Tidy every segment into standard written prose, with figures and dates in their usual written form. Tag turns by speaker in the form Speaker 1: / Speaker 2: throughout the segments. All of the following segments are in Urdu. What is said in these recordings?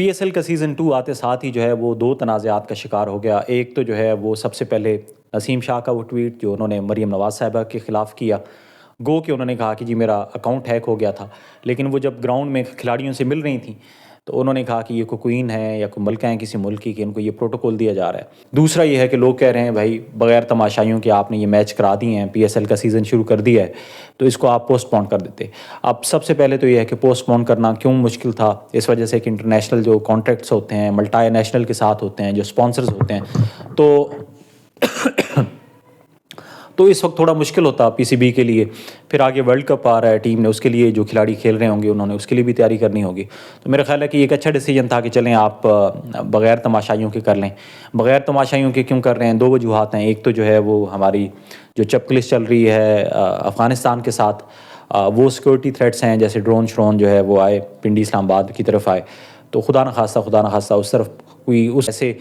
Speaker 1: PSL کا سیزن 2 آتے ساتھ ہی جو ہے وہ دو تنازعات کا شکار ہو گیا. ایک تو جو ہے وہ سب سے پہلے نسیم شاہ کا وہ ٹویٹ جو انہوں نے مریم نواز صاحبہ کے خلاف کیا، گو کہ انہوں نے کہا کہ جی میرا اکاؤنٹ ہیک ہو گیا تھا، لیکن وہ جب گراؤنڈ میں کھلاڑیوں سے مل رہی تھیں تو انہوں نے کہا کہ یہ کوئی کوئین ہے یا کوئی ملکہ ہیں کسی ملک کی کہ ان کو یہ پروٹوکول دیا جا رہا ہے. دوسرا یہ ہے کہ لوگ کہہ رہے ہیں بھائی بغیر تماشائیوں کے آپ نے یہ میچ کرا دیے ہیں، PSL کا سیزن شروع کر دیا ہے تو اس کو آپ پوسٹ پون کر دیتے. اب سب سے پہلے تو یہ ہے کہ پوسٹ پون کرنا کیوں مشکل تھا؟ اس وجہ سے کہ انٹرنیشنل جو کانٹریکٹس ہوتے ہیں ملٹائی نیشنل کے ساتھ ہوتے ہیں، جو اسپانسرز ہوتے ہیں، تو اس وقت تھوڑا مشکل ہوتا PCB کے لیے. پھر آگے ورلڈ کپ آ رہا ہے، ٹیم نے اس کے لیے جو کھلاڑی کھیل رہے ہوں گے انہوں نے اس کے لیے بھی تیاری کرنی ہوگی. تو میرا خیال ہے کہ یہ ایک اچھا ڈیسیجن تھا کہ چلیں آپ بغیر تماشائیوں کے کر لیں. بغیر تماشائیوں کے کیوں کر رہے ہیں؟ دو وجوہات ہیں. ایک تو جو ہے وہ ہماری جو چپکلس چل رہی ہے افغانستان کے ساتھ، وہ سیکورٹی تھریٹس ہیں، جیسے ڈرون شرون جو ہے وہ آئے پنڈی اسلام آباد کی طرف آئے، تو خدا نخواستہ اس طرف کوئی اس ایسے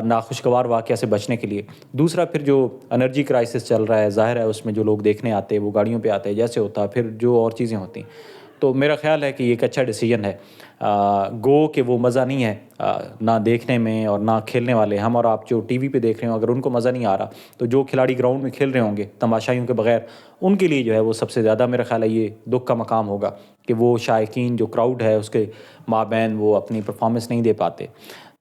Speaker 1: ناخوشگوار واقعہ سے بچنے کے لیے. دوسرا پھر جو انرجی کرائسس چل رہا ہے، ظاہر ہے اس میں جو لوگ دیکھنے آتے ہیں وہ گاڑیوں پہ آتے ہیں جیسے ہوتا، پھر جو اور چیزیں ہوتی ہیں. تو میرا خیال ہے کہ یہ ایک اچھا ڈیسیجن ہے. گو کہ وہ مزہ نہیں ہے نہ دیکھنے میں اور نہ کھیلنے والے ہم اور آپ جو TV پہ دیکھ رہے ہوں، اگر ان کو مزہ نہیں آ رہا تو جو کھلاڑی گراؤنڈ میں کھیل رہے ہوں گے تماشائیوں کے بغیر، ان کے لیے جو ہے وہ سب سے زیادہ میرا خیال ہے یہ دکھ کا مقام ہوگا کہ وہ شائقین جو کراؤڈ ہے اس کے مابین وہ اپنی پرفارمنس نہیں دے پاتے.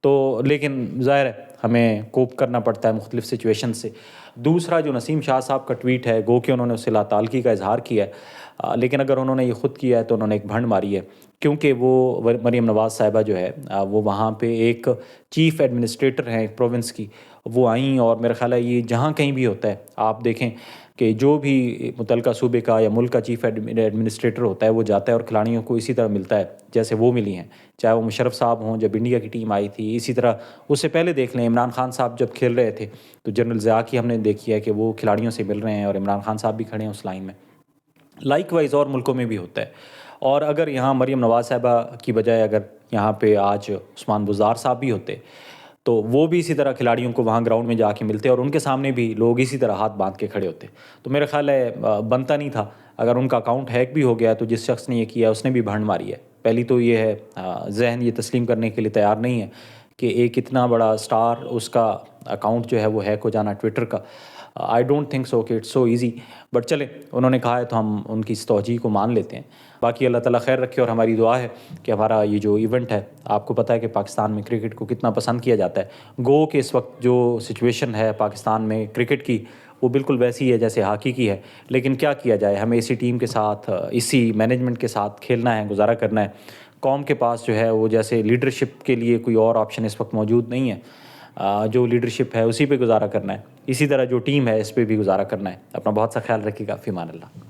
Speaker 1: تو لیکن ظاہر ہے ہمیں کوپ کرنا پڑتا ہے مختلف سچویشن سے. دوسرا جو نسیم شاہ صاحب کا ٹویٹ ہے، گو کہ انہوں نے اس سے لاتعلقی کا اظہار کیا ہے، لیکن اگر انہوں نے یہ خود کیا ہے تو انہوں نے ایک بھنڈ ماری ہے، کیونکہ وہ مریم نواز صاحبہ جو ہے وہ وہاں پہ ایک چیف ایڈمنسٹریٹر ہیں ایک پروونس کی، وہ آئیں. اور میرا خیال ہے یہ جہاں کہیں بھی ہوتا ہے آپ دیکھیں کہ جو بھی متعلقہ صوبے کا یا ملک کا چیف ایڈمنسٹریٹر ہوتا ہے وہ جاتا ہے اور کھلاڑیوں کو اسی طرح ملتا ہے جیسے وہ ملی ہیں، چاہے وہ مشرف صاحب ہوں جب انڈیا کی ٹیم آئی تھی. اسی طرح اس سے پہلے دیکھ لیں عمران خان صاحب جب کھیل رہے تھے تو جنرل ضیاء کی ہم نے دیکھی ہے کہ وہ کھلاڑیوں سے مل رہے ہیں اور عمران خان صاحب بھی کھڑے ہیں اس لائن میں. لائک وائز اور ملکوں میں بھی ہوتا ہے. اور اگر یہاں مریم نواز صاحبہ کی بجائے اگر یہاں پہ آج عثمان بزدار صاحب بھی ہوتے تو وہ بھی اسی طرح کھلاڑیوں کو وہاں گراؤنڈ میں جا کے ملتے اور ان کے سامنے بھی لوگ اسی طرح ہاتھ باندھ کے کھڑے ہوتے. تو میرا خیال ہے بنتا نہیں تھا. اگر ان کا اکاؤنٹ ہیک بھی ہو گیا تو جس شخص نے یہ کیا اس نے بھی بھنڈ ماری ہے. پہلی تو یہ ہے ذہن یہ تسلیم کرنے کے لیے تیار نہیں ہے کہ ایک اتنا بڑا سٹار اس کا اکاؤنٹ جو ہے وہ ہیک ہو جانا ٹویٹر کا. آئی ڈونٹ تھنک سو کہ اٹس سو ایزی، بٹ چلے انہوں نے کہا ہے تو ہم ان کی اس توجیہ کو مان لیتے ہیں. باقی اللہ تعالیٰ خیر رکھے اور ہماری دعا ہے کہ ہمارا یہ جو ایونٹ ہے، آپ کو پتہ ہے کہ پاکستان میں کرکٹ کو کتنا پسند کیا جاتا ہے. گو کہ اس وقت جو سچویشن ہے پاکستان میں کرکٹ کی وہ بالکل ویسی ہے جیسے ہاکی کی ہے، لیکن کیا کیا جائے، ہمیں اسی ٹیم کے ساتھ اسی مینجمنٹ کے ساتھ کھیلنا ہے، گزارا کرنا ہے. قوم کے پاس جو ہے وہ جیسے لیڈرشپ کے لیے کوئی اور آپشن اس وقت موجود نہیں ہے، جو لیڈرشپ ہے اسی پہ گزارا کرنا ہے. اسی طرح جو ٹیم ہے اس پہ بھی گزارا کرنا ہے. اپنا بہت سا خیال رکھیے گا. فی امان اللہ.